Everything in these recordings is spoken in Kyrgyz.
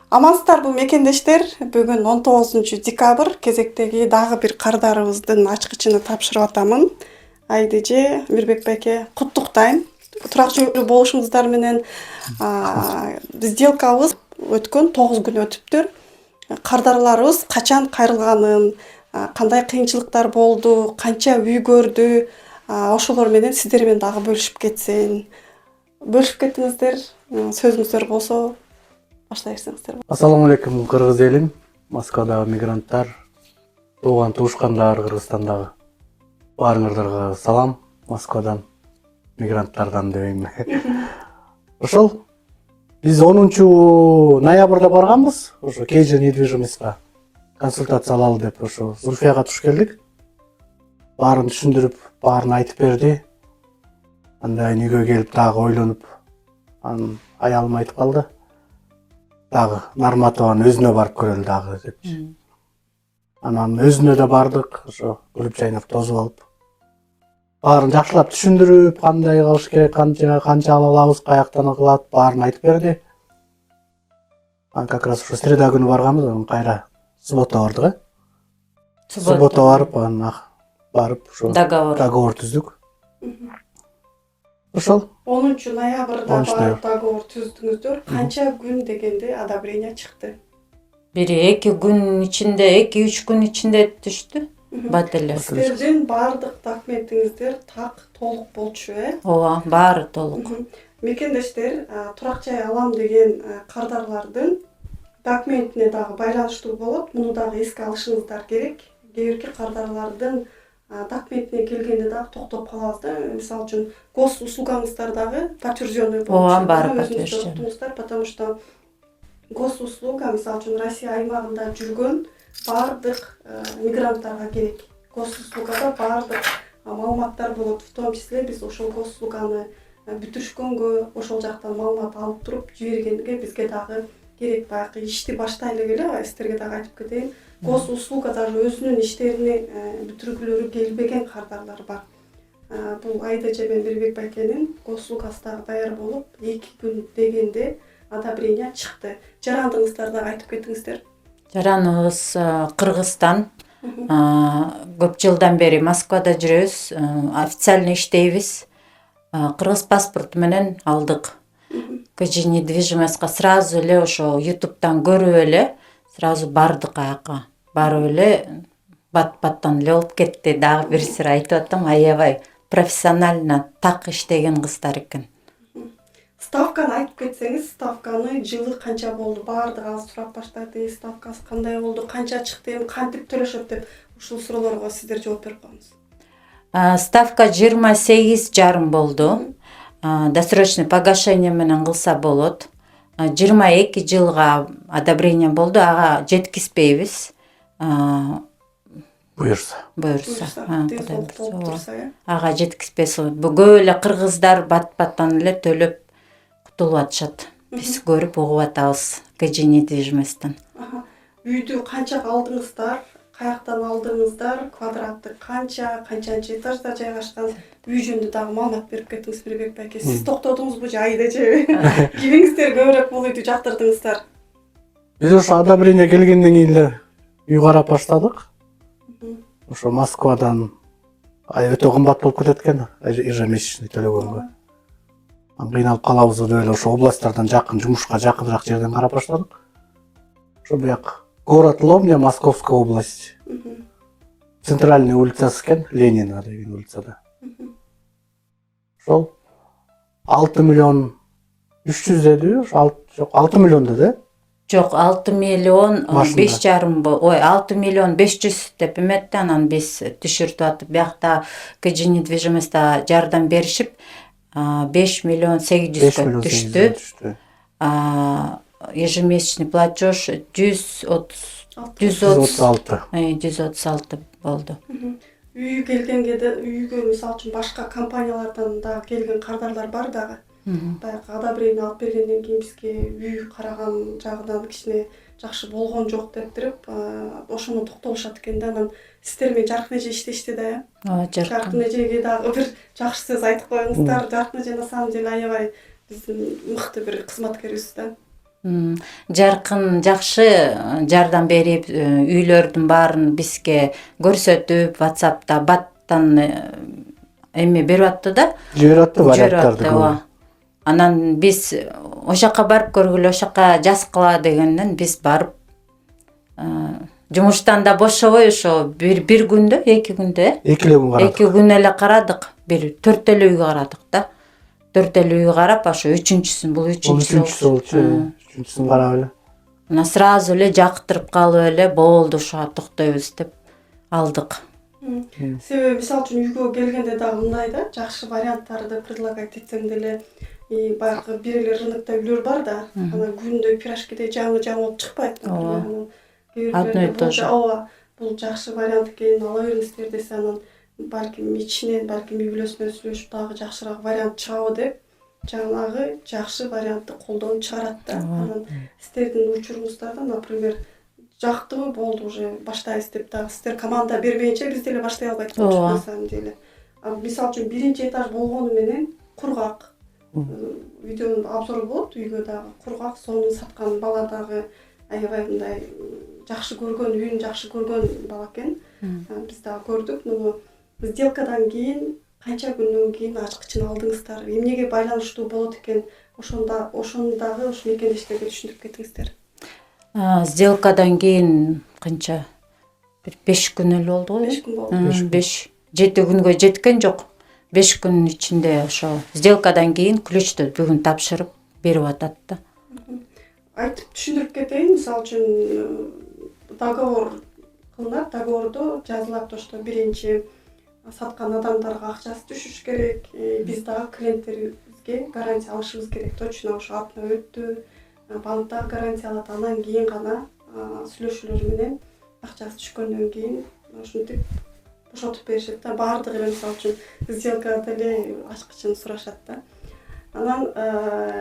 Амансыздарбы мекендештер, бүгүн 19 декабрь кезектеги дагы бир кардарыбыздын ачкычын тапшырып атамын. Айдыже Мирбек байке куттуктайм. Туракчу болушуңуздар менен сделкабыз өткөн 9 күн өтүптүр. Кардарларыбыз качан кайрылганын, кандай кыйынчылыктар болду, канча үй көрдү, ошолор менен сиздер менен дагы бөлүшүп кетсин. Бөлүшүп кеттиңиздер, сөзүңүздөр болсо баштай берсеңиздер. Ассаламу алейкум кыргыз элим, Москвадагы мигранттар, тууган туушкандар Кыргызстандагы. Баарыңардарга салам Москвадан, мигранттардан дебейм. Ошол биз 10 ноябрда барганбыз, ошо KG недвижимостька консультация алалы деп ошо Зульфияга туш келдик. Баарын түшүндүрүп, баарын айтып берди. Андан үйгө келип дагы ойлонуп, анын аялым айтып калды. Дагы Нарматованын өзүнө барып көрөлү дагы депчи. Анан өзүнө да бардык, ошо күлүп жайнап тосуп алып. Баарын жакшылап түшүндүрүп, кандай кылыш керек, канча ала алабыз, каяктан кылат, баарын айтып берди. Как раз ошо среда күнү барганбыз, анан кайра суббота бардык, э? Суббота барып, анан барып ошо договор түздүк. Ошол 10 ноябрда барып договор түздүңүздөр. Канча күн дегенде одобрение чыкты? Бири 2 күн ичинде, 2-3 күн ичинде түштү. Бат эле. Сиздердин баардык документиңиздер так толук болчу, э? Ооба, баары толук. Мекендештер, турак жай алам деген кардарлардын документине дагы байланыштуу болот. Муну дагы эске алышыңыздар керек. Кээ бирки кардарлардын документине келгенде дагы токтоп калабыз да. Мисалы үчүн госуслугаңыздар дагы подтвержденный болушу. Ооба, баары подтвержденный. Потому что госуслуга, мисалы үчүн Россия аймагында жүргөн баардык мигранттарга керек. Госуслугада баардык маалыматтар болот. В том числе биз ошол госуслуганы бүтүрүшкөнгө, ошол жактан маалымат алып туруп жибергенге бизге дагы керек. Баягы ишти баштай эле сиздерге дагы айтып кетейин. Госуслуга дагы өзүнүн иштерини бүтүргүлөрү келбеген кардарлар бар. Бул Айдыже менен Мирбек байкенин госуслугасы дагы даяр болуп, 2 күн дегенде одобрение чыкты. Жарандыңыздар дагы айтып кетиңиздер. Жараныбыз Кыргызстан. Көп жылдан бери Москвада жүрөбүз, официально иштейбиз. Кыргыз паспорту менен алдык. KG недвижимостька сразу эле ошо YouTube'дан көрүп эле сразу бардык аяка. Барып эле бат-баттан эле болуп кетти. Дагы бир сыйра айтып атам, аябай профессионально так иштеген кыздар экен. Ставканы айтып кетсеңиз, ставканы жылы канча болду? Баардыгыңыз сурап баштады. Ставкасы кандай болду? Канча чыкты? Кантип төлөшөт деп ушул суроолорго сиздер жооп берип коюңуз. Ставка 28,5 болду. Досрочный погашение менен кылса болот. 22 жылга одобрение болду. Ага жеткизбейбиз. Буюрса. Ага жеткизбесе болот. Бүгө эле кыргыздар бат-баттан эле төлөп кутулуп атышат. Биз көрүп угуп атабыз KG недвижимостьтан. Үйдү канчага алдыңыздар? Каяктан алдыңыздар? Квадраты канчанчы этажда жайгашкан? Үй жөнүндө дагы маалымат берип кетиңиз Мирбек байке. Сиз токтодуңузбу же Айдыже? Кимиңиздер көбүрөөк бул үйдү жактырдыңыздар? Биз ошо одобрение келгенден кийин эле үй карап баштадык. Ошо Москвадан өтө кымбат болуп кетет экен, ежемесячный төлөгөнгө. Кыйналып калабыз деп эле ошо областтардан жакын, жумушка жакыныраак жерден карап баштадык. Ошо бияк город Ломня, Московская область. Центральный улицасы экен, Ленина деген улицада. Ошол 6 миллион 300 дедиби? Жок, 6 миллион деди. Жок, 6 миллион 5,5 ой, 6 миллион 500 деп эметти, анан биз түшүртүп атып, биякта KG недвижимостьта жардам беришип, 5 миллион 800 түштү. Ежемесячный платеж 136 болду. Үй келгенге, үйгө мисалы үчүн башка компаниялардан да келген кардарлар бар дагы. Баягы одобрение алып бергенден кийин бизге үй караган жагынан кичине жакшы болгон жок деп туруп, ошону токтолушат экен да. Анан сиздер менен Жаркын эже иштешти да, э? Жаркын эжеге дагы бир жакшы сөз айтып коюңуздар. Жаркын эже на самом деле аябай биздин мыкты бир кызматкерибиз да. Жаркын жакшы жардам берип, үйлөрдүн баарын бизге көрсөтүп, WhatsApp'та баттан эме берип атты да. Жиберип атты варианттарды ооба. Анан биз ошол жака барып көргүлө, ошол жака жазгыла дегенден биз барып жумуштан да бошобой ошо бир күндө, 2 күндө, 2 күн карадык. 2 күн эле карадык. Бир 4 үй карадык да. 4 үй карап, ошо үчүнчүсүн, бул үчүнчүсү болчу. Үчүнчүсүн карап эле. Мына сразу эле жактырып калып эле, болду ушуга токтойбуз деп алдык. Себеби мисалы үчүн үйгө келгенде дагы мындай да, жакшы варианттарды предлагать этсең деле, баягы бир эле рынокто үйлөр бар да, анан күндө пирожкидей жаңы болуп чыкпайт. Одно и то же. Ооба, бул жакшы вариант экен, ала бериңиздер десе, анан балким ичинен, балким үй бүлөсү менен сүйлөшүп дагы жакшыраак вариант чыгабы деп, жанагы жакшы вариантты колдонуп чыгарат да. Анан сиздердин учуруңуздарда, например, жактыбы болду уже баштайбыз деп дагы сиздер команда бербейинче биз деле баштай албайт болчук на самом деле. Мисалы үчүн биринчи этаж болгону менен кургак. Видеонун обзору болот, үйгө дагы кургак, сонун саткан бала дагы аябай мындай жакшы көргөн, үйүн жакшы көргөн бала экен. Биз дагы көрдүк. Муну сделкадан кийин канча күндөн кийин ачкычын алдыңыздар? Эмнеге байланыштуу болот экен? Ошону дагы ушу мекендештерге түшүндүрүп кетиңиздер. Сделкадан кийин канча? Бир 5 күн эле болду го. 5 күн болду. 5-7 күнгө жеткен жок. 5 күн ичинде ошо сделкадан кийин ключту бүгүн тапшырып берип атат да. Айтып түшүндүрүп кетейин. Мисалы үчүн договор кылынат, договордо жазылат ошто биринчи саткан адамдарга акчасы түшүш керек. Биз дагы клиенттерибизге гарантия алышыбыз керек. Точно ошо атына өттү, банкта гарантия алат. Андан кийин гана сүйлөшүүлөр менен акчасы түшкөндөн кийин ушинтип бошотуп беришет да. Баардыгы эле мисалы үчүн сделкада эле ачкычын сурашат да. Анан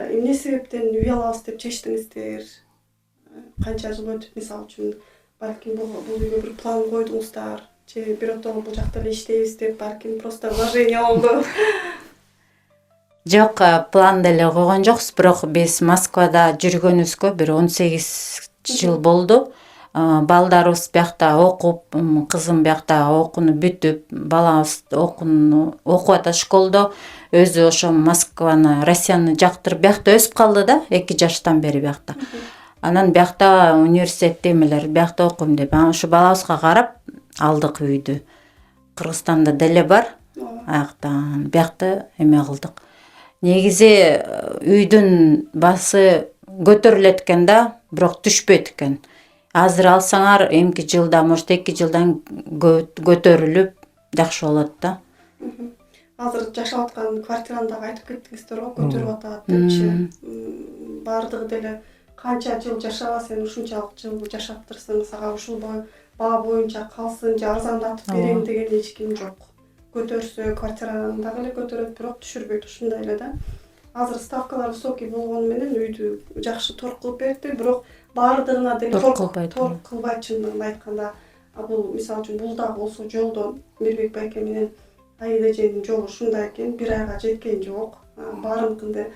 эмне себептен үй алабыз деп чечтиңиздер? Канча жыл өтүп, мисалы үчүн балким бул үйгө бир план койдуңуздар, же биротто бул жакта эле иштейбиз деп, балким просто вложение болду. Жок, план деле койгон жокпуз, бирок биз Москвада жүргөнүбүзгө бир 18 жыл болду. Балдарыбыз биякта окуп, кызым биякта окууну бүтүп, балабыз окуп атат школдо. Өзү ошо Москваны, Россияны жактырып биякта өсүп калды да, 2 жаштан бери биякта. Анан биякта университетте эмелер, биякта окуйм деп, ошо балабызга карап алдык үйдү. Кыргызстанда деле бар. Аяктан биякта эме кылдык. Негизи үйдүн баасы көтөрүлөт экен да, бирок түшпөйт экен. Азыр алсаңар, эмки жылда, может 2 жылдан көтөрүлүп жакшы болот да. Азыр жашап аткан квартираны дагы айтып кеттиңиздер го, көтөрүп атат депчи. Баардыгы деле канча жыл жашаба, сен ушунчалык жыл жашаптырсың, сага ушул баа боюнча калсын же арзандатып берейин деген эч ким жок. Көтөрсө квартираны дагы эле көтөрөт, бирок түшүрбөйт, ушундай эле да. Азыр ставкалар высокий болгону менен үйдү жакшы торг кылып берди, бирок баардыгына деле торг кылбайт чындыгын айтканда. Бул мисалы үчүн бул дагы болсо жолдон Мирбек байке менен Аида эженин жолу ушундай экен, 1 айга жеткен жок. Баарыныкы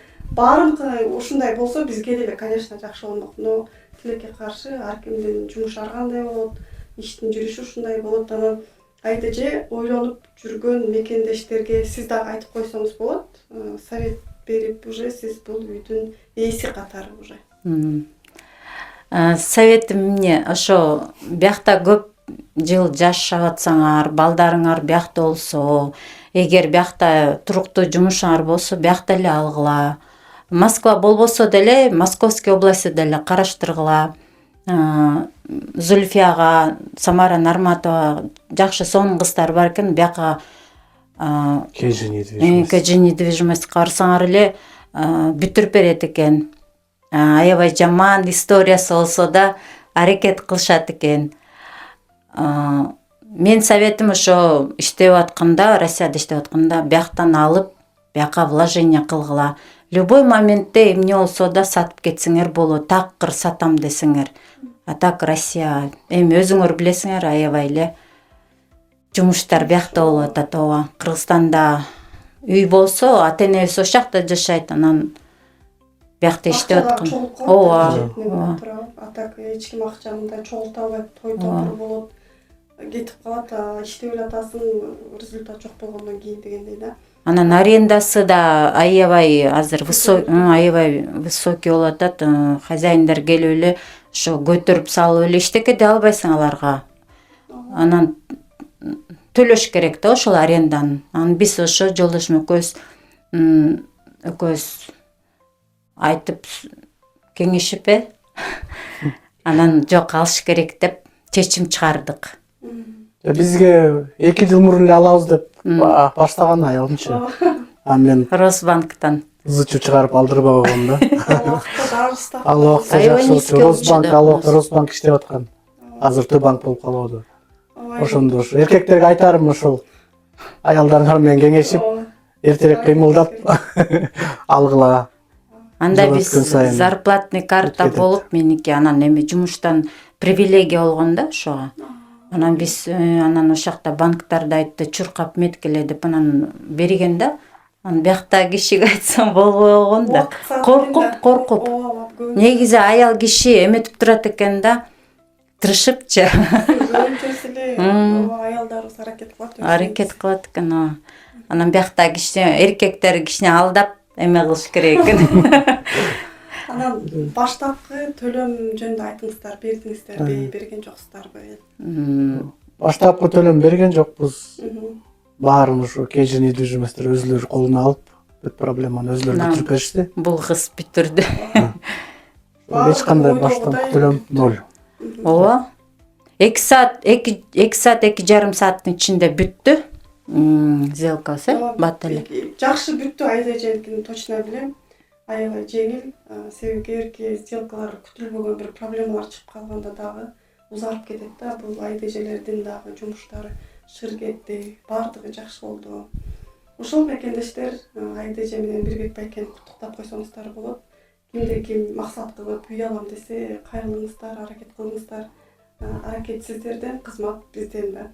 ушундай болсо бизге деле, конечно, жакшы болмок. Но тилекке каршы ар кимдин жумушу ар кандай болот, иштин жүрүшү ушундай болот. Анан Аида эже ойлонуп жүргөн мекендештерге сиз дагы айтып койсоңуз болот. Совет берип уже сиз бул үйдүн ээси катары уже. Советим эмне? Ошо биякта көп жыл жашап атсаңар, балдарыңар биякта болсо, эгер биякта туруктуу жумушуңар болсо, биякта эле алгыла. Москва болбосо деле, Московский областы деле караштыргыла. Зульфияга, Самара Нарматова жакшы сонун кыздар бар экен, бияка КЖ недвижимость барсаңар эле бүтүрүп берет экен. Аябай жаман историясы болсо да аракет кылышат экен. Мен советим ошо иштеп атканда, Россияда иштеп атканда бияктан алып, бияка вложение кылгыла. Любой моментте эмне болсо да сатып кетсеңер болот, такыр сатам десеңер. А так Россия, эми өзүңөр билесиңер, аябай эле жумуштар биякта болуп атат. Ооба, Кыргызстанда үй болсо, ата-энебиз ошол жакта жашайт, анан биякта иштеп Акча аткан. чогулуп Ооба. калат четинен туурабы. А так эч ким акча мындай чогулта албайт, той топур болот, кетип калат, иштеп эле атасың, результат жок болгондон кийин дегендей да. Анан арендасы да аябай азыр аябай высокий болуп атат. Хозяиндар келип эле ошо көтөрүп салып эле эчтеке дей албайсың аларга. Анан төлөш керек да ошол аренданы. Анан биз ошо жолдошум экөөбүз айтып кеңешип анан жок алыш керек деп чечим чыгардык. Бизге 2 жыл мурун эле алабыз деп баштаган аялымчы. Анан мен Росбанктан. зычу чыгарып алдырбай койгом да. Ал убакта дагы Ал став. убакта жакшы Росбанк иштеп аткан. Азыр Төбанк болуп калабы. Ошондо ошо эркектерге айтарым ошол аялдарыңар менен кеңешип, эртерээк кыймылдап алгыла. Анда Жыл биз өткөн сайын зарплатный карта кетет. болуп меники анан эми жумуштан привилегия болгон да ошого. Анан биз анан ошол жакта банктарда айтты чуркап меткеле деп анан берген да. Анан биякта кишиге айтсам болбой койгон да. Коркуп. Негизи аял киши эметип турат экен да. Тырышыпчы. Аялдарыбыз Аракет кылат экен. Анан биякта киши эркектер кичине алдап эме кылыш керек экен. Анан баштапкы төлөм жөнүндө айтыңыздар, бердиңиздерби, берген жоксуздарбы? Баштапкы төлөм берген жокпуз. Баарын ушу кежин недвижимосттер өзүлөрү колуна алып, бүт проблеманы өзүлөрү бүтүрүп беришти. Бул кыз бүтүрдү. Эч кандай баштапкы төлөм 0. Ооба. 2 саат 2,5 сааттын ичинде бүттү. Сделкасы бат эле. Жакшы бүттү, айда жеңилин точно билем. Аябай жеңил, себеби кээинки сделкалар күтүлбөгөн бир проблемалар чыгып калганда дагы узарып кетет да. Бул айдежелердин дагы жумуштары шыр кетти, баардыгы жакшы болду. Ошол мекендештер айдеже менен Бирбек байкени куттуктап койсоңуздар болот. Кимде ким максат кылып үй алам десе, кайрылыңыздар, аракет кылыңыздар. Аракет сиздерден, кызмат бизден да.